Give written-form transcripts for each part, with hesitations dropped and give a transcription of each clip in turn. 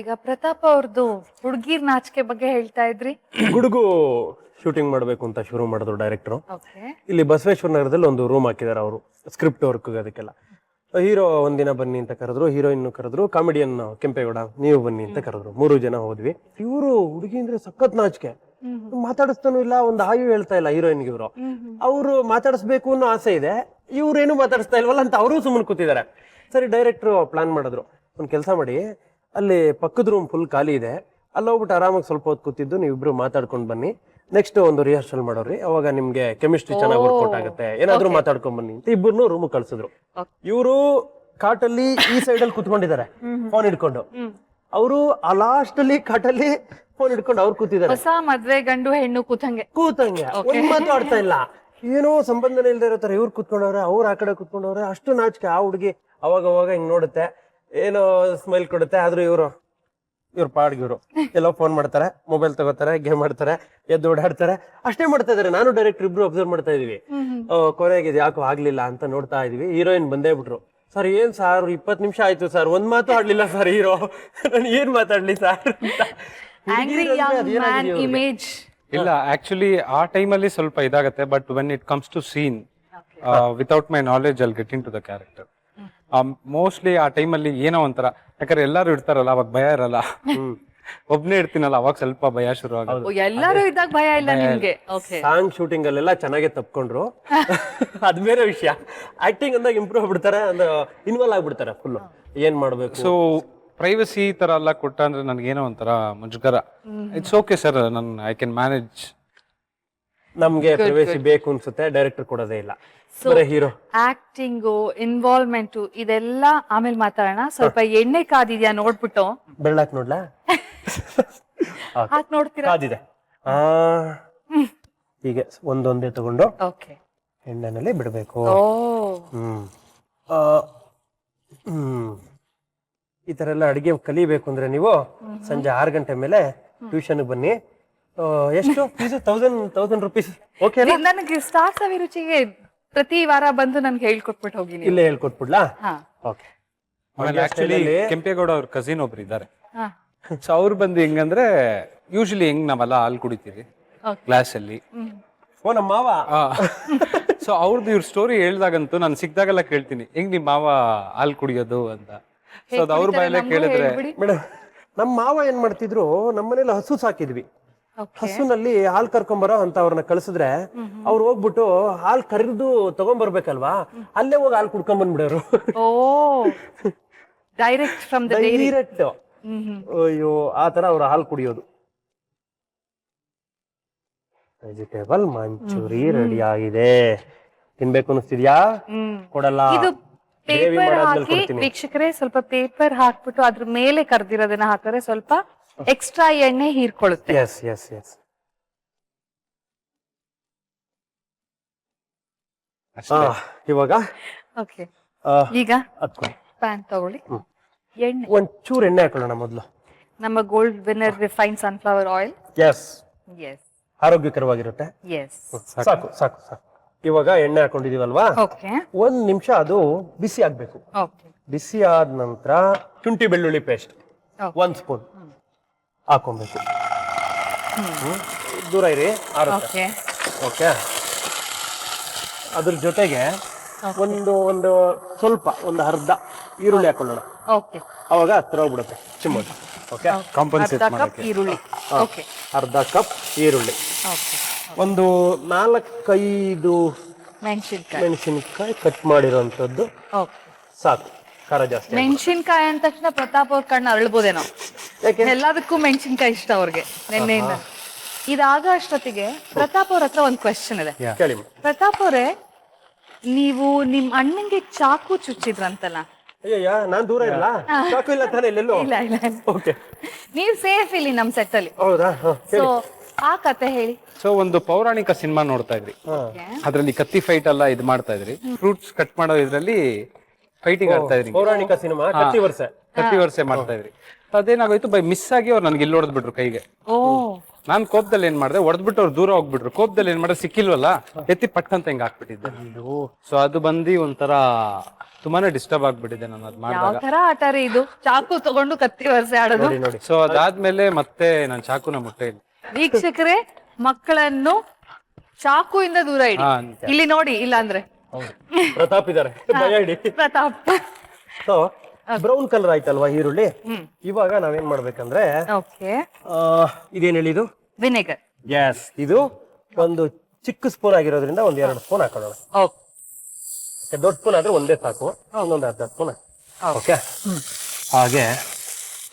ಈಗ ಪ್ರತಾಪ್ ಅವ್ರದ್ದು ಹುಡುಗಿರ್ ನಾಚಿಕೆ ಬಗ್ಗೆ ಹೇಳ್ತಾ ಇದ್ರಿ. ಗುಡುಗು ಶೂಟಿಂಗ್ ಮಾಡಬೇಕು ಅಂತ ಶುರು ಮಾಡಿದ್ರು ಡೈರೆಕ್ಟರ್. ಓಕೆ. ಇಲ್ಲಿ ಬಸವೇಶ್ವರ ನಗರದಲ್ಲಿ ಒಂದು ರೂಮ್ ಹಾಕಿದ್ದಾರೆ ಅವರು ಸ್ಕ್ರಿಪ್ಟ್ ವರ್ಕ್ ಅದಕ್ಕೆಲ್ಲ. ಹೀರೋ ಒಂದಿನ ಬನ್ನಿ ಅಂತ ಕರೆದ್ರು, ಹೀರೋಯಿನ್ ಕರೆದ್ರು, ಕಾಮಿಡಿಯನ್ ಕೆಂಪೇಗೌಡ ನೀವು ಬನ್ನಿ ಅಂತ ಕರೆದ್ರು. 3 ಜನ ಹೋದ್ವಿ. ಇವರು ಹುಡುಗಿ ಅಂದ್ರೆ ಸಖತ್ ನಾಚಿಕೆ, ಮಾತಾಡಿಸ್ತಾನು ಇಲ್ಲ, ಒಂದು ಆಯು ಹೇಳ್ತಾ ಇಲ್ಲ ಹೀರೋಯಿನ್ಗೆ. ಇವರು ಅವರು ಮಾತಾಡಿಸ್ಬೇಕು ಅನ್ನೋ ಆಸೆ ಇದೆ, ಇವ್ರೇನು ಮಾತಾಡಿಸ್ತಾ ಇಲ್ವಲ್ಲ ಅಂತ ಅವರು ಸುಮ್ಮನೆ ಕೂತಿದ್ದಾರೆ. ಸರಿ, ಡೈರೆಕ್ಟ್ರು ಪ್ಲಾನ್ ಮಾಡಿದ್ರು, ಒಂದ್ ಕೆಲಸ ಮಾಡಿ, ಅಲ್ಲಿ ಪಕ್ಕದ ರೂಮ್ ಫುಲ್ ಖಾಲಿ ಇದೆ, ಅಲ್ಲಿ ಹೋಗ್ಬಿಟ್ಟು ಆರಾಮಾಗಿ ಸ್ವಲ್ಪ ಹೊತ್ತು ಕೂತಿದ್ದು ನೀವಿಬ್ರು ಮಾತಾಡ್ಕೊಂಡ್ ಬನ್ನಿ, ನೆಕ್ಸ್ಟ್ ಒಂದು ರಿಹರ್ಸಲ್ ಮಾಡೋರಿ, ಅವಾಗ ನಿಮ್ಗೆ ಕೆಮಿಸ್ಟ್ರಿ ಚೆನ್ನಾಗಿ ವರ್ಕೌಟ್ ಆಗುತ್ತೆ, ಏನಾದ್ರು ಮಾತಾಡ್ಕೊಂಡ್ ಬನ್ನಿ ಅಂತ ಇಬ್ಬರನ್ನು ರೂಮ್ ಕಳ್ಸಿದ್ರು. ಇವರು ಕಾಟಲ್ಲಿ ಈ ಸೈಡ್ ಅಲ್ಲಿ ಕುತ್ಕೊಂಡಿದ್ದಾರೆ ಫೋನ್ ಹಿಡ್ಕೊಂಡು, ಅವರು ಆ ಲಾಸ್ಟ್ ಅಲ್ಲಿ ಕಾಟಲ್ಲಿ ಫೋನ್ ಹಿಡ್ಕೊಂಡು ಅವ್ರು ಕೂತಿದ್ದಾರೆ. ಹೊಸ ಮದ್ವೆ ಗಂಡು ಹೆಣ್ಣು ಕೂತಂಗೆ ಒಂದ್ ಮಾತು ಆಡ್ತಾ ಇಲ್ಲ, ಏನೋ ಸಂಬಂಧನೇ ಇಲ್ದೇ ಇರೋ ತರ ಇವ್ರು ಕುತ್ಕೊಂಡವ್ರೆ, ಅವ್ರು ಆ ಕಡೆ ಕುತ್ಕೊಂಡವ್ರೆ. ಅಷ್ಟು ನಾಚಿಕೆ. ಆ ಹುಡುಗಿ ಅವಾಗ ಅವಾಗ ಹಿಂಗ್ ನೋಡುತ್ತೆ, ಏನೋ ಸ್ಮೈಲ್ ಕೊಡುತ್ತೆ, ಆದ್ರೂ ಇವ್ರ ಪಾಡ್ಗೆ ಇವ್ರು ಎಲ್ಲೋ ಫೋನ್ ಮಾಡ್ತಾರೆ, ಮೊಬೈಲ್ ತಗೋತಾರೆ, ಗೇಮ್ ಆಡ್ತಾರೆ, ಎದ್ದು ಓಡಾಡ್ತಾರೆ, ಅಷ್ಟೇ ಮಾಡ್ತಾ ಇದಾರೆ. ನಾನು ಡೈರೆಕ್ಟರ್ ಇಬ್ರು ಅಬ್ಸರ್ವ್ ಮಾಡ್ತಾ ಇದೀವಿ. ಕೊನೆಗೆ ಯಾಕೋ ಆಗ್ಲಿಲ್ಲ ಅಂತ ನೋಡ್ತಾ ಇದೀವಿ. ಹೀರೋಯಿನ್ ಬಂದೇ ಬಿಟ್ರು. ಸರ್ ಏನ್ ಸರ್ 20 ನಿಮಿಷ ಆಯ್ತು ಸರ್, ಒಂದ್ ಮಾತು ಆಡ್ಲಿಲ್ಲ ಸರ್ ಹೀರೋ, ನಾನು ಏನ್ ಮಾತಾಡ್ಲಿ ಸರ್ ಅಂತ. ಇಲ್ಲ, ಆಕ್ಚುಲಿ ಆ ಟೈಮಲ್ಲಿ ಸ್ವಲ್ಪ ಇದಾಗತ್ತೆ, but when it comes to scene without my knowledge I'll get into the character. Mostly ಆ ಟೈಮಲ್ಲಿ ಏನೋ ಒಂಥರ, ಯಾಕಂದ್ರೆ ಎಲ್ಲಾರು ಇರ್ತಾರಲ್ಲ ಅವಾಗ ಭಯ ಇರಲ್ಲ, ಒಬ್ನೇ ಇರ್ತೀನಲ್ಲ ಅವಾಗ ಸ್ವಲ್ಪ ಭಯ ಶುರು ಆಗುತ್ತೆ. ಎಲ್ಲರೂ ಇದ್ದಾಗ ಭಯ ಇಲ್ಲ ನಿಮ್ಗೆ. ಸಾಂಗ್ ಶೂಟಿಂಗ್ ಅಲ್ಲೆಲ್ಲ ಚೆನ್ನಾಗೆ ತಪ್ಕೊಂಡ್ರು, ಅದ್ ಬೇರೆ ವಿಷಯ. ಆಕ್ಟಿಂಗ್ ಅಂದಾಗ ಇಂಪ್ರೂವ್ ಆಗ್ಬಿಡ್ತಾರೆ, ಇನ್ವಾಲ್ವ್ ಆಗ್ಬಿಡ್ತಾರೆ ಫುಲ್, ಏನ್ ಮಾಡ್ಬೇಕು. ಸೊ ಪ್ರೈವಸಿ ತರ ಎಲ್ಲ ಕೊಟ್ಟ ಅಂದ್ರೆ ನನ್ಗೇನೋ ಒಂಥರ ಮುಜುಗರ. It's okay sir, I can manage. ನಮ್ಗೆ ಪ್ರೈವಸಿ ಬೇಕು ಅನ್ಸುತ್ತೆ, ಡೈರೆಕ್ಟರ್ ಕೊಡೋದೇ ಇಲ್ಲ. ಹೀರೋ ಆಕ್ಟಿಂಗು, ಇನ್ವಾಲ್ವ್ಮೆಂಟ್ ಇದೆಲ್ಲ ಆಮೇಲೆ ಮಾತಾಡೋಣ. ಸ್ವಲ್ಪ ಎಣ್ಣೆ ಕಾದಿದ್ಯಾ ನೋಡ್ಬಿಟ್ಟು ಬೆಳ್ಳಾಕ್ ನೋಡ್ಲಾ? ಹಾಕ್ ನೋಡ್ತೀರಾ? ಕಾದಿದೆ. ಹೀಗೆ ಒಂದೊಂದೇ ತಗೊಂಡು ಎಣ್ಣೆನಲ್ಲಿ ಬಿಡ್ಬೇಕು. ಈ ತರ ಎಲ್ಲ ಅಡಿಗೆ ಕಲಿಬೇಕು ಅಂದ್ರೆ ನೀವು ಸಂಜೆ 6 ಗಂಟೆ ಮೇಲೆ ಟ್ಯೂಷನ್ ಬನ್ನಿ. ಎಷ್ಟು ಫೀಸ್? 1000 ರೂಪೀಸ್. ಓಕೆ, ನನಗೆ ಸ್ಟಾರ್ ಸವಿರುಚಿಗೆ ಪ್ರತಿ ವಾರ ಬಂದು ನನ್ಗೆ ಹೇಳ್ಕೊಟ್ಬಿಟ್ಟು ಹೋಗಿ. ಇಲ್ಲೇ ಹೇಳ್ಕೊಟ್ಬಿಡ್ಲಾ? ಓಕೆ. ಆಕ್ಚುಲಿ ಕೆಂಪೇಗೌಡ ಅವ್ರ ಕಸಿನ್ ಒಬ್ರು ಇದ್ದಾರೆ. ಸೊ ಅವ್ರು ಬಂದು ಹೆಂಗಂದ್ರೆ, ಯೂಶಲಿ ಹೆಂಗ್ ನಾವೆಲ್ಲ ಹಾಲು ಕುಡಿತೀವಿ ಕ್ಲಾಸ್ ಅಲ್ಲಿ, ಓ ನಮ್ಮ ಮಾವ. ಸೊ ಅವ್ರದ್ದು ಇವ್ರ ಸ್ಟೋರಿ ಹೇಳ್ದಾಗಂತೂ ನಾನು ಸಿಕ್ದಾಗೆಲ್ಲ ಕೇಳ್ತೀನಿ, ಹೆಂಗ್ ನಿಮ್ ಮಾವ ಹಾಲು ಕುಡಿಯೋದು ಅಂತ. ಸೊ ಅದು ಅವ್ರ ಬಾಯಲ್ಲೇ ಕೇಳಿದ್ರೆ, ಮೇಡಮ್ ನಮ್ಮ ಮಾವ ಏನ್ ಮಾಡ್ತಿದ್ರು, ನಮ್ಮನೇಲಿ ಹಸು ಸಾಕಿದ್ವಿ. ಹಸುನಲ್ಲಿ ಹಾಲ್ ಕರ್ಕೊಂಬರೋ ಅಂತ ಅವ್ರನ್ನ ಕಳ್ಸಿದ್ರೆ ಅವ್ರು ಹೋಗ್ಬಿಟ್ಟು ಹಾಲ್ ಕರೆದು ತಗೊಂಡ್ಬರ್ಬೇಕಲ್ವಾ, ಅಲ್ಲೇ ಹೋಗಿ ಹಾಲ್ ಕುಡ್ಕೊಂಡ್ ಬಂದ್ಬಿಡೋರು. ಡೈರೆಕ್ಟ್. ಅಯ್ಯೋ, ಆ ತರ ಅವ್ರ ಹಾಲ್ ಕುಡಿಯೋದು. ವೆಜಿಟೇಬಲ್ ಮಂಚೂರಿ ರೆಡಿ ಆಗಿದೆ. ತಿನ್ಬೇಕು ಅನಿಸ್ತಿದ್ಯಾ? ಕೊಡಲ್ಲ. ಪೇಪರ್ ಹಾಕಿ ವೀಕ್ಷಕರೇ, ಸ್ವಲ್ಪ ಪೇಪರ್ ಹಾಕ್ಬಿಟ್ಟು ಅದ್ರ ಮೇಲೆ ಕರ್ದಿರೋದನ್ನ ಹಾಕಿದ್ರೆ ಸ್ವಲ್ಪ ಎಕ್ಸ್ಟ್ರಾ ಎಣ್ಣೆ ಹೀರ್ಕೊಳ್ಳುತ್ತೆ. S S S. ಇವಾಗ ಈಗ ಪ್ಯಾನ್ ತಗೊಳ್ಳಿ, ಎಣ್ಣೆ ಒಂಚೂರು ಎಣ್ಣೆ ಹಾಕೊಳ್ಳೋಣ ಮೊದಲು. ನಮ್ಮ gold winner refine sunflower oil. Yes yes, ಆರೋಗ್ಯಕರವಾಗಿರುತ್ತೆ. ಎಸ್, ಸಾಕು ಸಾಕು ಸಾಕು. ಇವಾಗ ಎಣ್ಣೆ ಹಾಕೊಂಡಿದೀವಲ್ವಾ, 1 ನಿಮಿಷ ಅದು ಬಿಸಿ ಆಗ್ಬೇಕು. ಬಿಸಿ ಆದ ನಂತರ ಶುಂಠಿ ಬೆಳ್ಳುಳ್ಳಿ ಪೇಸ್ಟ್ 1 ಸ್ಪೂನ್ ಹಾಕೊಬೇಕು. ದೂರ ಇರಿ, ಆರುತ್ತೆ. ಓಕೆ. ಅದ್ರ ಜೊತೆಗೆ ಒಂದು ಸ್ವಲ್ಪ ಒಂದು ಅರ್ಧ ಈರುಳ್ಳಿ ಹಾಕೊಳ್ಳೋಣ. ಅವಾಗ ಹತ್ರ ಹೋಗ್ಬಿಡುತ್ತೆ ಚಿಮ್ಮೋದು. ಓಕೆ, ಕಾಂಪನ್ಸೇಟ್ ಮಾಡಕ್ಕೆ ಈರುಳ್ಳಿ. ಅರ್ಧ ಕಪ್ ಈರುಳ್ಳಿ, ಒಂದು 4-5 ಮೆಣಸಿನಕಾಯಿ ಕಟ್ ಮಾಡಿರೋಂಥದ್ದು ಸಾಕು. ಖಾರ ಜಾಸ್ತಿ. ಮೆಣಸಿನ್ಕಾಯಿ ಅಂದ ತಕ್ಷಣ ಪ್ರತಾಪ್ ಅವ್ರ ಕಣ್ಣು ಅರಳ್ಬೋದೇನೋ, ಎಲ್ಲದಕ್ಕೂ ಮೆಣಸಿನ್ಕಾಯಿ ಇಷ್ಟ ಅವ್ರಿಗೆ ನೆನ್ನೆಯಿಂದ. ಇದಾಗ ಅಷ್ಟೊತ್ತಿಗೆ ಪ್ರತಾಪ್ ಅವ್ರ ಹತ್ರ ಒಂದು ಕ್ವೆಶ್ಚನ್ ಇದೆ. ಪ್ರತಾಪ್ ಅವರೇ, ನೀವು ನಿಮ್ ಅಣ್ಣಂಗೆ ಚಾಕು ಚುಚ್ಚಿದ್ರಂತಲ್ಲ? ಅಯ್ಯಯ್ಯ, ನಾನ್ ದೂರ ಇಲ್ಲ, ಚಾಕು ಇಲ್ಲ ತಾನೆ ಇಲ್ಲೆಲ್ಲೋ. ಇಲ್ಲ ಇಲ್ಲ, ನೀವು ಸೇಫ್ ಇಲ್ಲಿ ನಮ್ ಸೆಟ್ ಅಲ್ಲಿ. ಹೌದಾ? ಸೊ ಆ ಕತೆ ಹೇಳಿ. ಸೊ ಒಂದು ಪೌರಾಣಿಕ ಸಿನಿಮಾ ನೋಡ್ತಾ ಇದ್ರಿ, ಅದ್ರಲ್ಲಿ ಕತ್ತಿ ಫೈಟ್ ಎಲ್ಲ ಇದು ಮಾಡ್ತಾ ಇದ್ರಿ, ಫ್ರೂಟ್ಸ್ ಕಟ್ ಮಾಡೋ ಇದ್ರಲ್ಲಿ ಫೈಟಿಂಗ್ ಆಡ್ತಾ ಇದ್ರಿ. ಪೌರಾಣಿಕ ಸಿನಿಮಾ ಕತ್ತಿ ವರ್ಷೆ ಮಾಡ್ತಾ ಇದ್ರಿ. ಅದೇನಾಗೋಯ್ತು, ಬೈ ಮಿಸ್ ಆಗಿ ಅವ್ರು ನನ್ಗೆ ಇಲ್ಲಿ ಹೊಡೆದ್ಬಿಟ್ರು ಕೈಗೆ. ನಾನ್ ಕೋಪದಲ್ಲಿ ಏನ್ ಮಾಡಿದೆ, ಹೊಡೆದ್ಬಿಟ್ಟು ಅವ್ರು ದೂರ ಹೋಗ್ಬಿಟ್ರು. ಕೋಪದಲ್ಲಿ ಏನ್ ಮಾಡಿದೆ, ಸಿಕ್ಕಿಲ್ವಲ್ಲ, ಎತ್ತಿ ಪಟ್ ಅಂತ ಹಿಂಗ್ ಹಾಕ್ಬಿಟ್ಟಿದ್ದೆ. ಸೊ ಅದು ಬಂದು ಒಂಥರ ತುಂಬಾನೇ ಡಿಸ್ಟರ್ಬ್ ಆಗ್ಬಿಟ್ಟಿದೆ ನಾನು ಅದ್ ಯಾವ ಮಾಡಿದಾಗ. ತರ ಆಟ ರೀ ಇದು, ಚಾಕು ತಗೊಂಡು ಕತ್ತಿ ವರ್ಷೆ ಆಡೋದು. ನೋಡಿ ನೋಡಿ ಸೊ ಅದಾದ್ಮೇಲೆ ಮತ್ತೆ ನಾನು ಚಾಕುನ ಮುಟ್ಟೆ ಇಲ್ಲ. ವೀಕ್ಷಕರೇ, ಮಕ್ಕಳನ್ನು ಚಾಕುವಿಂದ ದೂರ ಇಡಿ. ಹಾ, ಇಲ್ಲಿ ನೋಡಿ, ಇಲ್ಲ ಅಂದ್ರೆ ಪ್ರತಾಪ್ ಇದಾರೆ, ಭಯ ಇಡಿ. ಪ್ರತಾಪ್. ಸೊ ಬ್ರೌನ್ ಕಲರ್ ಆಯ್ತಲ್ವಾ ಈರುಳ್ಳಿ. ಇವಾಗ ನಾವೇನ್ ಮಾಡ್ಬೇಕಂದ್ರೆ ಓಕೆ, ಇದೇನ್ ಹೇಳಿದು, ವಿನೆಗರ್. ಎಸ್, ಇದು ಒಂದು ಚಿಕ್ಕ ಸ್ಪೂನ್ ಆಗಿರೋದ್ರಿಂದ ಒಂದ್ 2 ಸ್ಪೂನ್ ಹಾಕೊಳ್ಳೋಣ. ಓಕೆ, ದೊಡ್ಡ ಸ್ಪೂನ್ ಆದ್ರೆ ಒಂದೇ ಸಾಕು, ಒಂದೊಂದು ಅರ್ಧ ಸ್ಪೂನ್. ಓಕೆ, ಹಾಗೆ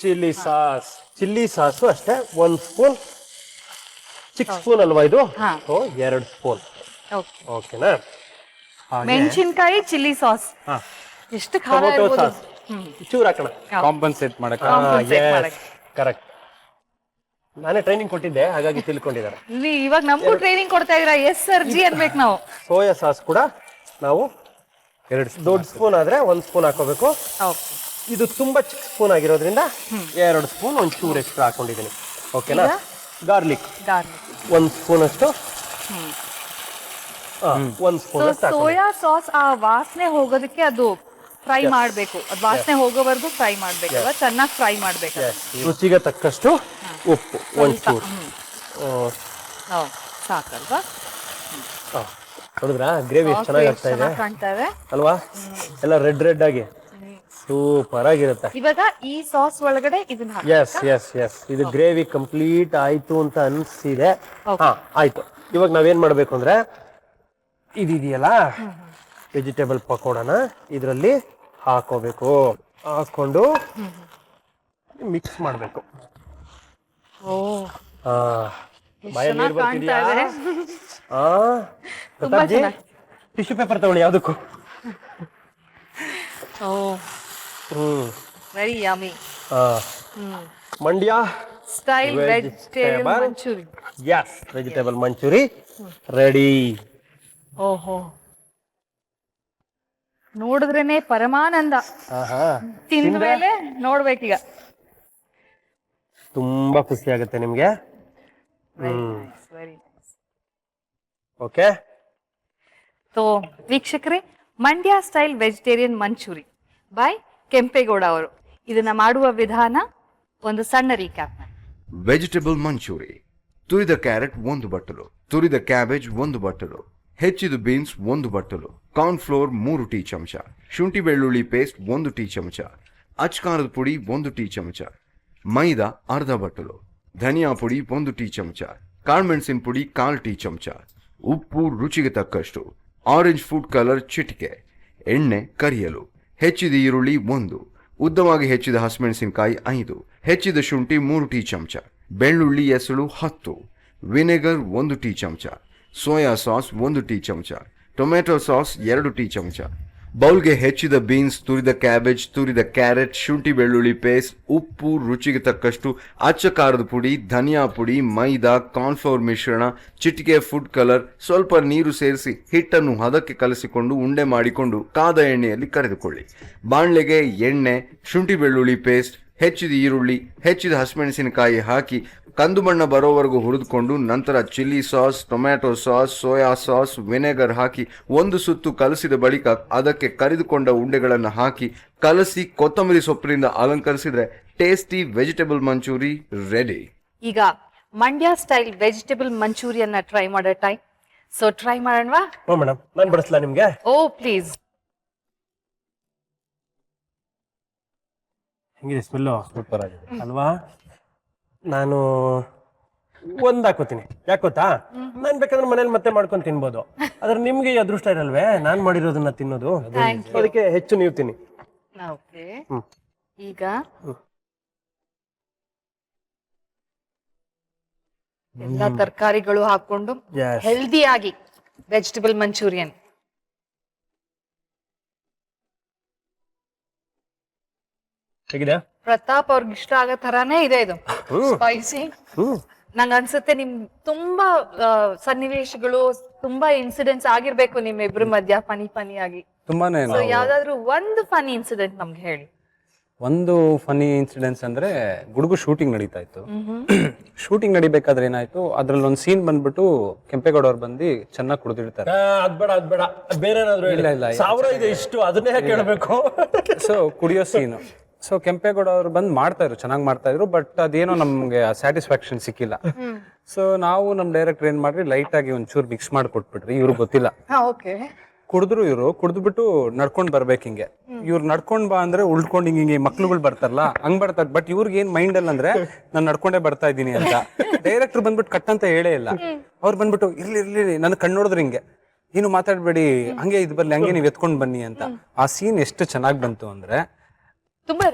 ಚಿಲ್ಲಿ ಸಾಸು ಅಷ್ಟೇ 1 ಸ್ಪೂನ್. ಚಿಕ್ಕ ಸ್ಪೂನ್ ಅಲ್ವಾ ಇದು, ಹಾ. 2 ಸ್ಪೂನ್. ಓಕೆ. ಓಕೆನಾ? ಮೆಣಸಿನ್ಕಾಯಿ ಚಿಲ್ಲಿ ಸಾಸ್. ಹಾ. ಎಷ್ಟು ಖಾರ ಟೊಮೊಟೊ ಇರ್ಬೋದು. ಸಾಸ್ ಚೂರ್ ಹಾಕೋಣ. ಕಾಂಪನ್ಸೇಟ್ ಮಾಡಕ್ಕೆ. Compensate ಮಾಡಕ್ಕೆ. ಕರೆಕ್ಟ್. ನಾನೇ ಟ್ರೈನಿಂಗ್ ಕೊಟ್ಟಿದ್ದೆ, ಹಾಗಾಗಿ ತಿಳ್ಕೊಂಡಿದ್ದಾರೆ. ಇವಾಗ ನಮಗೂ ಟ್ರೈನಿಂಗ್ ಕೊಡ್ತಾ ಇದೀರಾ? ಎಸ್ ಸರ್ ಜಿ ಅನ್ಬೇಕು ನಾವು. ಸೋಯಾ ಸಾಸ್ ಕೂಡ ನಾವು 2 ದೊಡ್ಡ ಸ್ಪೂನ್ ಆದ್ರೆ 1 ಸ್ಪೂನ್ ಹಾಕೋಬೇಕು. ಓಕೆ, ಇದು ತುಂಬಾ ಚಿಕ್ಕ ಸ್ಪೂನ್ ಆಗಿರೋದ್ರಿಂದ 2 ಸ್ಪೂನ್ ಒಂಚೂರು ಎಕ್ಸ್ಟ್ರಾ ಹಾಕೊಂಡಿದ್ದೀನಿ. ಓಕೆನಾ? ಗಾರ್ಲಿಕ್ ಗಾರ್ಲಿಕ್ 1 ಸ್ಪೂನ್ ಅಷ್ಟು. 1 ಸ್ಪೂನ್ ಅಷ್ಟು ಹಾಕೊಳ್ಳಿ. ಸೋಯಾ ಸಾಸ್ ಆ ವಾಸನೆ ಹೋಗೋದಕ್ಕೆ ಅದು ಫ್ರೈ ಮಾಡ್ಬೇಕು. ಅದು ವಾಸನೆ ಹೋಗೋವರೆಗೂ ಫ್ರೈ ಮಾಡ್ಬೇಕಲ್ವಾ? ಚೆನ್ನಾಗಿ ಫ್ರೈ ಮಾಡ್ಬೇಕು. ರುಚಿಗೆ ತಕ್ಕಷ್ಟು ಉಪ್ಪು ಒಂಚೂರು. ಸಾಕಲ್ವಾ? ನೋಡಿದ್ರಾ ಗ್ರೇವಿ ಎಷ್ಟು ಚೆನ್ನಾಗಿ ಆಗ್ತಾ ಇದೆ ಕಾಣ್ತಾ ಇದೆ ಅಲ್ವಾ? ಎಲ್ಲ ರೆಡ್ ಆಗಿ ಸೂಪರ್ ಆಗಿರುತ್ತೆ. ಇವಾಗ ಈ ಸಾಸ್ ಒಳಗಡೆ ಇದನ್ನ ಹಾಕಿ. ಎಸ್ ಎಸ್ ಎಸ್, ಇದು ಗ್ರೇವಿ ಕಂಪ್ಲೀಟ್ ಆಯ್ತು ಅಂತ ಅನ್ಸಿದೆ. ಹಾ, ಆಯ್ತು. ಇವಾಗ ನಾವೇನ್ ಮಾಡ್ಬೇಕು ಅಂದ್ರೆ ಇದೆಯಲ್ಲ ವೆಜಿಟೇಬಲ್ ಪಕೋಡನ ಇದರಲ್ಲಿ ಹಾಕೋಬೇಕು. ಹಾಕೊಂಡು ಮಿಕ್ಸ್ ಮಾಡಬೇಕು. ಓ, ಬಾಯಲ್ಲಿ ನೀರು ಬರ್ತಿದ್ಯಾ? ಕಾಣ್ತಾ ಇದೆ. ತುಂಬಾ ಪ್ರತಾಪ್ಜಿ, ಚೆನ್ನಾಗಿ. ಟಿಶ್ಯೂ ಪೇಪರ್ ತಗೊಳ್ಳಿ ಯಾವುದಕ್ಕೂ. Oh, very yummy. Mandya style vegetarian Vegetable. Manchurian. Yes, vegetable manchurian ready. ಓಹೋ, ನೋಡಿದ್ರೇನೆ ಪರಮಾನಂದ. ತಿಂದ ಮೇಲೆ ನೋಡ್ಬೇಕೀಗ. ತುಂಬಾ ಖುಷಿ ಆಗುತ್ತೆ ನಿಮ್ಗೆ. Very nice. ಓಕೆ, ಸೊ ವೀಕ್ಷಕರೇ, Mandya style vegetarian manchurian by Kempegowda ಅವರು. ಇದನ್ನ ಮಾಡುವ ವಿಧಾನ ಒಂದು ಸಣ್ಣ ರೀಕ್ಯಾಪ್. ವೆಜಿಟೇಬಲ್ ಮಂಚೂರಿ: ತುರಿದ ಕ್ಯಾರೆಟ್ 1 ಬಟ್ಟಲು, ತುರಿದ ಕ್ಯಾಬೇಜ್ 1 ಬಟ್ಟಲು, ಹೆಚ್ಚಿದ ಬೀನ್ಸ್ 1 ಬಟ್ಟಲು, ಕಾರ್ನ್ ಫ್ಲೋರ್ 3 ಟೀ ಚಮಚ, ಶುಂಠಿ ಬೆಳ್ಳುಳ್ಳಿ ಪೇಸ್ಟ್ 1 ಟೀ ಚಮಚ, ಅಚ್ಕಾರದ ಪುಡಿ 1 ಟೀ ಚಮಚ, ಮೈದಾ ಅರ್ಧ ಬಟ್ಟಲು, ಧನಿಯಾ ಪುಡಿ 1 ಟೀ ಚಮಚ, ಕಾಳುಮೆಣಸಿನ ಪುಡಿ 1/4 ಟೀ ಚಮಚ, ಉಪ್ಪು ರುಚಿಗೆ ತಕ್ಕಷ್ಟು, ಆರೆಂಜ್ ಫುಡ್ ಕಲರ್ ಚಿಟಿಕೆ, ಎಣ್ಣೆ ಕರಿಯಲು, ಹೆಚ್ಚಿದ ಈರುಳ್ಳಿ 1, ಉದ್ದವಾಗಿ ಹೆಚ್ಚಿದ ಹಸಿಮೆಣಸಿನಕಾಯಿ 5, ಹೆಚ್ಚಿದ ಶುಂಠಿ 3 ಟೀ ಚಮಚ, ಬೆಳ್ಳುಳ್ಳಿ ಎಸಳು 10, ವಿನೆಗರ್ 1 ಟೀ ಚಮಚ, ಸೋಯಾ ಸಾಸ್ 1 ಟೀ ಚಮಚ, ಟೊಮೆಟೊ ಸಾಸ್ 2 ಟೀ ಚಮಚ, ಬೌಲ್ಗೆ ಹೆಚ್ಚಿದ ಬೀನ್ಸ್, ತುರಿದ ಕ್ಯಾಬೇಜ್, ತುರಿದ ಕ್ಯಾರೆಟ್, ಶುಂಠಿ ಬೆಳ್ಳುಳ್ಳಿ ಪೇಸ್ಟ್, ಉಪ್ಪು ರುಚಿಗೆ ತಕ್ಕಷ್ಟು, ಅಚ್ಚ ಖಾರದ ಪುಡಿ, ಧನಿಯಾ ಪುಡಿ, ಮೈದಾ, ಕಾರ್ನ್ಫ್ಲೋರ್ ಮಿಶ್ರಣ, ಚಿಟಿಕೆ ಫುಡ್ ಕಲರ್, ಸ್ವಲ್ಪ ನೀರು ಸೇರಿಸಿ ಹಿಟ್ಟನ್ನು ಹದಕ್ಕೆ ಕಲಸಿಕೊಂಡು ಉಂಡೆ ಮಾಡಿಕೊಂಡು ಕಾದ ಎಣ್ಣೆಯಲ್ಲಿ ಕರೆದುಕೊಳ್ಳಿ. ಬಾಣಲೆಗೆ ಎಣ್ಣೆ, ಶುಂಠಿ ಬೆಳ್ಳುಳ್ಳಿ ಪೇಸ್ಟ್, ಹೆಚ್ಚಿದ ಈರುಳ್ಳಿ, ಹೆಚ್ಚಿದ ಹಸಿಮೆಣಸಿನಕಾಯಿ ಹಾಕಿ ಕಂದು ಬಣ್ಣ ಬರೋವರೆಗೂ ಹುರಿದುಕೊಂಡು ನಂತರ chilli sauce, tomato sauce, soya sauce, vinegar ಹಾಕಿ 1 ಸುತ್ತು ಕಲಸಿದ ಬಳಿಕ ಅದಕ್ಕೆ ಕರಿದುಕೊಂಡ ಉಂಡೆಗಳನ್ನು ಹಾಕಿ ಕಲಸಿ ಕೊತ್ತಂಬರಿ ಸೊಪ್ಪಿನಿಂದ ಅಲಂಕರಿಸಿದ್ರೆ ಟೇಸ್ಟಿ ವೆಜಿಟೇಬಲ್ ಮಂಚೂರಿ ರೆಡಿ. ಈಗ ಮಂಡ್ಯ ಸ್ಟೈಲ್ ವೆಜಿಟೇಬಲ್ ಮಂಚೂರಿಯನ್ನ ಟ್ರೈ ಮಾಡೋ ಟೈಮ್. ಸೊ ಟ್ರೈ ಮಾಡೋಣವಾ? ಮೇಡಮ್, ನಾನು ಬಡಿಸ್ಲಾ ನಿಮ್ಗೆ? Oh please. ಹೆಂಗಿದೆ ಸ್ಮೆಲ್ಲು? ಸೂಪರ್ ಆಗಿದೆ ಅಲ್ವಾ? ನಾನು 1 ಹಾಕೋತೀನಿ. ಯಾಕೆ ಗೊತ್ತಾ? ನಾನ್ ಬೇಕಾದ್ರೆ ಮನೇಲಿ ಮತ್ತೆ ಮಾಡ್ಕೊಂಡು ತಿನ್ಬೋದು. ಆದ್ರೆ ನಿಮ್ಗೆ ಈ ಅದೃಷ್ಟ ಇರಲ್ವೇ ನಾನ್ ಮಾಡಿರೋದನ್ನ ತಿನ್ನೋದು. ಅದಕ್ಕೆ ಹೆಚ್ಚು ನೀವು ತಿನ್ನಿ. ಓಕೆ, ಈಗ ಎಲ್ಲ ತರಕಾರಿಗಳು ಹಾಕೊಂಡು Yes. ಹೆಲ್ದಿ ಆಗಿ ವೆಜಿಟೇಬಲ್ ಮಂಚೂರಿಯನ್. ಹೇಗಿದೆ? ಪ್ರತಾಪ್ ಅವ್ರಿಗೆ ಇಷ್ಟ ಆಗೋ ತರಾನೇ ಇದೆ ಇದು. ಸ್ಪೈಸಿ. ನಂಗ ಅನ್ಸುತ್ತೆ ನಿಮ್ ತುಂಬಾ ಸನ್ನಿವೇಶಗಳು, ತುಂಬಾ ಇನ್ಸಿಡೆಂಟ್ಸ್ ಆಗಿರ್ಬೇಕು ನಿಮ್ ಇಬ್ರ ಮಧ್ಯ ಫನಿ ಆಗಿ. ತುಂಬಾನೇ ಸೊ ಯಾವ್ದಾದ್ರು ಒಂದು ಫನಿ ಇನ್ಸಿಡೆಂಟ್ ನಮ್ಗೆ ಹೇಳಿ. ಒಂದು ಫನಿ ಇನ್ಸಿಡೆನ್ಸ್ ಅಂದ್ರೆ ಗುಡುಗು ಶೂಟಿಂಗ್ ನಡೀತಾ ಇತ್ತು. ಶೂಟಿಂಗ್ ನಡಿಬೇಕಾದ್ರೆ ಏನಾಯ್ತು, ಅದ್ರಲ್ಲಿ ಒಂದು ಸೀನ್ ಬಂದ್ಬಿಟ್ಟು ಕೆಂಪೇಗೌಡ ಅವ್ರು ಬಂದು ಚೆನ್ನಾಗಿ ಕುಡಿದಿರ್ತಾರೆ. ಅದ್ಬೇಡ ಬೇರೆ ಏನಾದ್ರು ಇಲ್ಲ, ಸಾವಿರ ಇದೆ ಇಷ್ಟು ಅದನ್ನೇ ಕೇಳಬೇಕು. ಸೊ ಕುಡಿಯೋ ಸೀನು. ಸೊ ಕೆಂಪೇಗೌಡ ಅವ್ರು ಬಂದು ಮಾಡ್ತಾ ಇದ್ರು, ಚೆನ್ನಾಗಿ ಮಾಡ್ತಾ ಇದ್ರು, ಬಟ್ ಅದೇನೋ ನಮ್ಗೆ ಸ್ಯಾಟಿಸ್ಫ್ಯಾಕ್ಷನ್ ಸಿಕ್ಕಿಲ್ಲ. ಸೊ ನಾವು ನಮ್ ಡೈರೆಕ್ಟರ್ ಏನ್ ಮಾಡ್ರಿ, ಲೈಟ್ ಆಗಿ ಒಂಚೂರು ಮಿಕ್ಸ್ ಮಾಡಿ ಕೊಟ್ಬಿಟ್ರಿ. ಇವ್ರಿಗೆ ಗೊತ್ತಿಲ್ಲ, ಕುಡಿದ್ರು. ಇವ್ರು ಕುಡಿದ್ಬಿಟ್ಟು ನಡ್ಕೊಂಡ್ ಬರ್ಬೇಕು ಹಿಂಗೆ. ಇವ್ರು ನಡ್ಕೊಂಡ್ ಬಾ ಅಂದ್ರೆ ಉಳ್ಕೊಂಡ್ ಹಿಂಗೆ ಮಕ್ಳುಗಳು ಬರ್ತಾರಲ್ಲ ಹಂಗ್ ಬರ್ತಾರೆ. ಬಟ್ ಇವ್ರಿಗೆ ಏನ್ ಮೈಂಡ್ ಅಲ್ಲಿ ಅಂದ್ರೆ ನಾನ್ ನಡ್ಕೊಂಡೇ ಬರ್ತಾ ಇದ್ದೀನಿ ಅಂತ. ಡೈರೆಕ್ಟರ್ ಬಂದ್ಬಿಟ್ಟು ಕಟ್ ಅಂತ ಹೇಳೇ ಇಲ್ಲ. ಅವ್ರು ಬಂದ್ಬಿಟ್ಟು ಇರ್ಲಿ ನನ್ ಕಣ್ ನೋಡಿದ್ರೆ ಹಿಂಗೆ, ಏನು ಮಾತಾಡ್ಬೇಡಿ, ಹಂಗೆ ಇದು ಬರ್ಲಿ, ಹಂಗೆ ನೀವ್ ಎತ್ಕೊಂಡ್ ಬನ್ನಿ ಅಂತ. ಆ ಸೀನ್ ಎಷ್ಟು ಚೆನ್ನಾಗ್ ಬಂತು ಅಂದ್ರೆ ತುಂಬಾ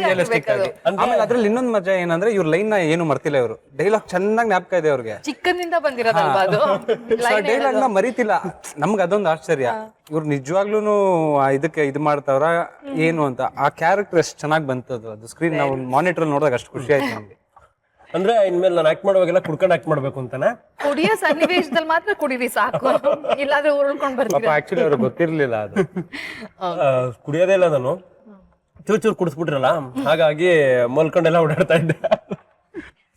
ರಿಯಲಿಸ್ಟಿಕ್ ಆಗಿ. ಆಮೇಲೆ ಅದ್ರಲ್ಲಿ ಇನ್ನೊಂದ್ ಮಜಾ ಏನಂದ್ರೆ ಇವ್ರ ಲೈನ್ ನ ಏನು ಮರ್ತಿಲ್ಲ. ಇವರು ಡೈಲಾಗ್ ಚೆನ್ನಾಗಿ ಜ್ಞಾಪಕ ಇದೆ ಅವ್ರಿಗೆ, ಚಿಕ್ಕಂದಿಂದ ಬಂದಿರೋದಲ್ವಾ ಅದು. ಡೈಲಾಗ್ ನ ಮರಿತಿಲ್ಲ. ನಮ್ಗೆ ಅದೊಂದು ಆಶ್ಚರ್ಯ, ಇವ್ರು ನಿಜವಾಗ್ಲೂನು ಇದಕ್ಕೆ ಇದು ಮಾಡ್ತಾವ್ರ ಏನು ಅಂತ. ಆ ಕ್ಯಾರೆಕ್ಟರ್ ಎಷ್ಟು ಚೆನ್ನಾಗಿ ಬಂತದ್ದು. ಅದು ಸ್ಕ್ರೀನ್ ನಾವು ಮಾನಿಟರ್ ನೋಡಿದಾಗ ಅಷ್ಟು ಖುಷಿ ಆಯ್ತು ನಮ್ಗೆ. ಅಂದ್ರೆ ಇನ್ಮೇಲೆ ನಾನು ಆಕ್ಟ್ ಮಾಡುವಾಗೆಲ್ಲ ಕುಡ್ಕೊಂಡು ಆಕ್ಟ್ ಮಾಡ್ಬೇಕು ಅಂತಾನೆ. ಕುಡಿಯೋ ಸನ್ನಿವೇಶದಲ್ಲಿ ಮಾತ್ರ ಕುಡಿರಿ ಸಾಕು, ಇಲ್ಲಾಂದ್ರೆ ಉಳ್ಕೊಂಡ್ ಬರ್ತೀವಿ. ಆಕ್ಚುಲಿ ಅವ್ರಿಗೆ ಗೊತ್ತಿರ್ಲಿಲ್ಲ ಅದು. ಕುಡಿಯೋದೇ ಇಲ್ಲ ನಾನು, ಚೂರು ಕುಡಿಸ್ಬಿಟ್ರಲ್ಲ, ಹಾಗಾಗಿ ಮಲ್ಕೊಂಡೆಲ್ಲ ಓಡಾಡ್ತಾ ಇದ್ದೆ.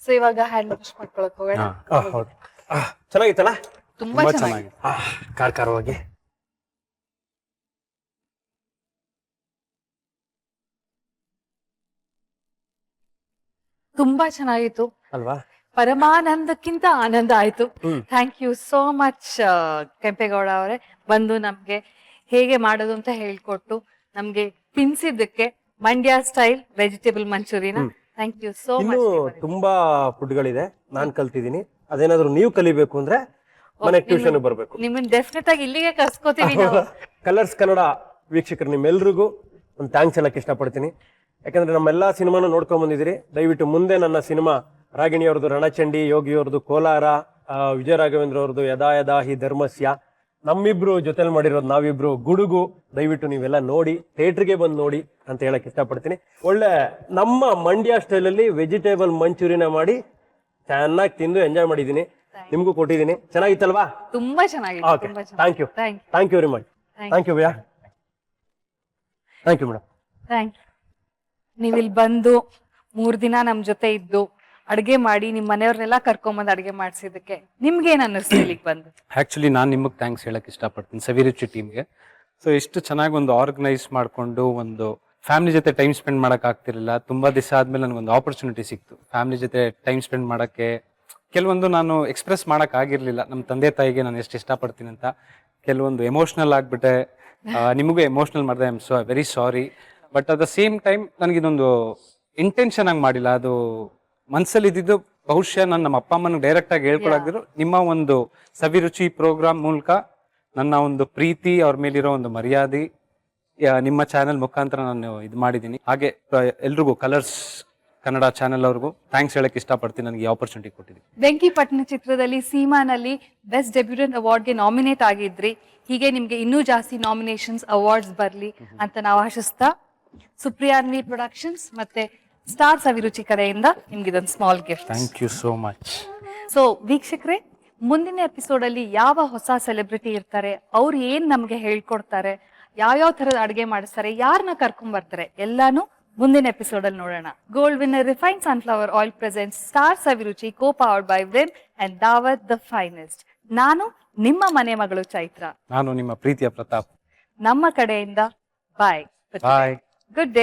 ಸೊ ಇವಾಗ ಹ್ಯಾಂಡ್ ವಾಶ್ ಮಾಡ್ಕೊಳಕ್ ಹೋಗೋಣ. ಹೌದು, ಚೆನ್ನಾಗಿತ್ತಲ್ಲ, ತುಂಬಾ ಚೆನ್ನಾಗಿತ್ತು. ಖಾರವಾಗಿ. ತುಂಬಾ ಚೆನ್ನಾಗಿತ್ತು ಅಲ್ವಾ? ಪರಮಾನಂದಕ್ಕಿಂತ ಆನಂದ ಆಯ್ತು. Thank you so much Kempegowda ಅವರೇ, ಬಂದು ನಮ್ಗೆ ಹೇಗೆ ಮಾಡೋದು ಅಂತ ಹೇಳ್ಕೊಟ್ಟು ನಮ್ಗೆ ತಿನ್ಸಿದ್ದಕ್ಕೆ ಮಂಡ್ಯ ಸ್ಟೈಲ್ ವೆಜಿಟೇಬಲ್ ಮಂಚೂರಿನ. Thank you so much. ತುಂಬಾ ಫುಡ್ಗಳಿದೆ ನಾನ್ ಕಲ್ತಿದ್ದೀನಿ. ಅದೇನಾದ್ರೂ ನೀವು ಕಲಿಬೇಕು ಅಂದ್ರೆ ಮನೆ ಟ್ಯೂಷನ್ ಬರ್ಬೇಕು. ನಿಮ್ಮನ್ನ ಡೆಫಿನೆಟ್ ಆಗಿ ಇಲ್ಲಿಗೆ ಕರ್ಸ್ಕೋತೀವಿ ನಾವು. ಕಲರ್ಸ್ ಕನ್ನಡ ವೀಕ್ಷಕರು ನಿಮ್ಮೆಲ್ರಿಗೂ ಒಂದು ಥ್ಯಾಂಕ್ಸ್ ಹೇಳಕ್ ಇಷ್ಟಪಡ್ತೀನಿ. ಯಾಕಂದ್ರೆ ನಮ್ಮೆಲ್ಲಾ ಸಿನಿಮಾನು ನೋಡ್ಕೊಂಡ್ ಬಂದಿದ್ದೀರಿ. ದಯವಿಟ್ಟು ಮುಂದೆ ನನ್ನ ಸಿನಿಮಾ ರಾಗಿಣಿ ಅವ್ರದ್ದು ರಣಚಂಡಿ, ಯೋಗಿ ಅವ್ರದ್ದು ಕೋಲಾರ, ವಿಜಯ ರಾಘವೇಂದ್ರ ಅವ್ರದ್ದು ಯದಾ ಯದಾ ಹಿ ಧರ್ಮಸ್ಯ, ನಮ್ಮಿಬ್ರು ಜೊತೆಲಿ ಮಾಡಿರೋದು ನಾವಿಬ್ರು ಗುಡುಗು. ದಯವಿಟ್ಟು ನೀವೆಲ್ಲ ನೋಡಿ, ಥಿಯೇಟರ್ಗೆ ಬಂದು ನೋಡಿ ಅಂತ ಹೇಳಕ್ ಇಷ್ಟಪಡ್ತೀನಿ. ಒಳ್ಳೆ ನಮ್ಮ ಮಂಡ್ಯ ಸ್ಟೈಲಲ್ಲಿ ವೆಜಿಟೇಬಲ್ ಮಂಚೂರಿನ ಮಾಡಿ ಚೆನ್ನಾಗಿ ತಿಂದು ಎಂಜಾಯ್ ಮಾಡಿದ್ದೀನಿ. ನಿಮ್ಗೂ ಕೊಟ್ಟಿದ್ದೀನಿ. ಚೆನ್ನಾಗಿತ್ತಲ್ವಾ? ತುಂಬಾ ಚೆನ್ನಾಗಿತ್ತು. Okay, thank you very much. Thank you ಭಯ್ಯ. Thank you madam. Thank you. ನೀವಿಲ್ಲಿ ಬಂದು 3 ದಿನ ನಮ್ ಜೊತೆ ಇದ್ದು ಅಡ್ಗೆ ಮಾಡಿ ನಿಮ್ ಮನೆಯವ್ರನ್ನೆಲ್ಲ ಕರ್ಕೊಂಬಂದು ಅಡ್ಗೆ ಮಾಡಿಸಿದಕ್ಕೆ ನಿಮ್ಗೇನ್ ಅನ್ನಿಸ್ತು ಇಲ್ಲಿಗೆ ಬಂದು? ಆಕ್ಚುಲಿ ನಾನು ನಿಮಗೆ ಥ್ಯಾಂಕ್ಸ್ ಹೇಳಕ್ ಇಷ್ಟಪಡ್ತೀನಿ, ಸವಿರುಚಿ ಟೀಮ್ಗೆ. ಸೊ ಎಷ್ಟು ಚೆನ್ನಾಗಿ ಒಂದು ಆರ್ಗನೈಸ್ ಮಾಡ್ಕೊಂಡು ಒಂದು ಫ್ಯಾಮಿಲಿ ಜೊತೆ ಟೈಮ್ ಸ್ಪೆಂಡ್ ಮಾಡಕ್ ಆಗ್ತಿರ್ಲಿಲ್ಲ. ತುಂಬಾ ದಿವಸ ಆದ್ಮೇಲೆ ನನಗೊಂದು ಆಪರ್ಚುನಿಟಿ ಸಿಕ್ತು ಫ್ಯಾಮಿಲಿ ಜೊತೆ ಟೈಮ್ ಸ್ಪೆಂಡ್ ಮಾಡಕ್ಕೆ. ಕೆಲವೊಂದು ನಾನು ಎಕ್ಸ್ಪ್ರೆಸ್ ಮಾಡಕ್ ಆಗಿರ್ಲಿಲ್ಲ ನಮ್ಮ ತಂದೆ ತಾಯಿಗೆ ನಾನು ಎಷ್ಟು ಇಷ್ಟಪಡ್ತೀನಿ ಅಂತ. ಕೆಲವೊಂದು ಎಮೋಷನಲ್ ಆಗ್ಬಿಟ್ಟೆ, ನಿಮಗೂ ಎಮೋಷನಲ್ ಮಾಡಿದೆ. I am very sorry. But at the same time ನನಗಿದೊಂದು ಇಂಟೆನ್ಷನ್ ಆಗಿ ಮಾಡಿಲ್ಲ, ಅದು ಮನ್ಸಲ್ಲಿ ಇದ್ದಿದ್ದು. ಬಹುಶಃ ನಾನು ನಮ್ಮ ಅಪ್ಪ ಅಮ್ಮನ ಡೈರೆಕ್ಟ್ ಆಗಿ ಹೇಳ್ಕೊಳಾಗಿದ್ರು ನಿಮ್ಮ ಒಂದು ಸವಿರುಚಿ ಪ್ರೋಗ್ರಾಮ್ ಮೂಲಕ ನನ್ನ ಒಂದು ಪ್ರೀತಿ, ಅವ್ರ ಮೇಲಿರೋ ಒಂದು ಮರ್ಯಾದೆ ನಿಮ್ಮ ಚಾನೆಲ್ ಮುಖಾಂತರ ನಾನು ಇದು ಮಾಡಿದ್ದೀನಿ. ಹಾಗೆ ಎಲ್ರಿಗೂ ಕಲರ್ಸ್ ಕನ್ನಡ ಚಾನೆಲ್ ಅವ್ರಿಗೂ ಥ್ಯಾಂಕ್ಸ್ ಹೇಳಕ್ ಇಷ್ಟಪಡ್ತೀನಿ, ನನಗೆ ಈ ಆಪರ್ಚುನಿಟಿ ಕೊಟ್ಟಿದ್ದೀನಿ. ಬೆಂಕಿಪಟ್ಟಣ ಚಿತ್ರದಲ್ಲಿ ಸೀಮಾನಲ್ಲಿ ಬೆಸ್ಟ್ ಡೆಬ್ಯೂಟೆಂಟ್ ಅವಾರ್ಡ್ಗೆ ನಾಮಿನೇಟ್ ಆಗಿದ್ರಿ. ಹೀಗೆ ನಿಮ್ಗೆ ಇನ್ನೂ ಜಾಸ್ತಿ ನಾಮಿನೇಷನ್ಸ್, ಅವಾರ್ಡ್ಸ್ ಬರ್ಲಿ ಅಂತ ನಾವು ಆಶಿಸ್ತಾ, ಸುಪ್ರಿಯಾನ್ವಿ ಪ್ರೊಡಕ್ಷನ್ಸ್ ಮತ್ತೆ ಸ್ಟಾರ್ ಸವಿರುಚಿ ಕಡೆಯಿಂದ ನಿಮ್ಗೆ ಇದೊಂದು small gift. Thank you so much. So ವೀಕ್ಷಕರೇ, ಮುಂದಿನ ಎಪಿಸೋಡ್ ಅಲ್ಲಿ ಯಾವ ಹೊಸ ಸೆಲೆಬ್ರಿಟಿ ಇರ್ತಾರೆ, ಅವ್ರು ಏನ್ ನಮ್ಗೆ ಹೇಳ್ಕೊಡ್ತಾರೆ, ಯಾವ್ಯಾವ ತರದ ಅಡ್ಗೆ ಮಾಡಿಸ್ತಾರೆ, ಯಾರನ್ನ ಕರ್ಕೊಂಡ್ ಬರ್ತಾರೆ, ಎಲ್ಲಾನು ಮುಂದಿನ ಎಪಿಸೋಡ್ ಅಲ್ಲಿ ನೋಡೋಣ. Gold winner refined sunflower oil presents star Saviruchi, co powered by Vim and Daawat the finest. ನಾನು ನಿಮ್ಮ ಮನೆ ಮಗಳು ಚೈತ್ರ. ನಾನು ನಿಮ್ಮ ಪ್ರೀತಿಯ ಪ್ರತಾಪ್. ನಮ್ಮ ಕಡೆಯಿಂದ ಬಾಯ್. ಬಾಯ್. Good day.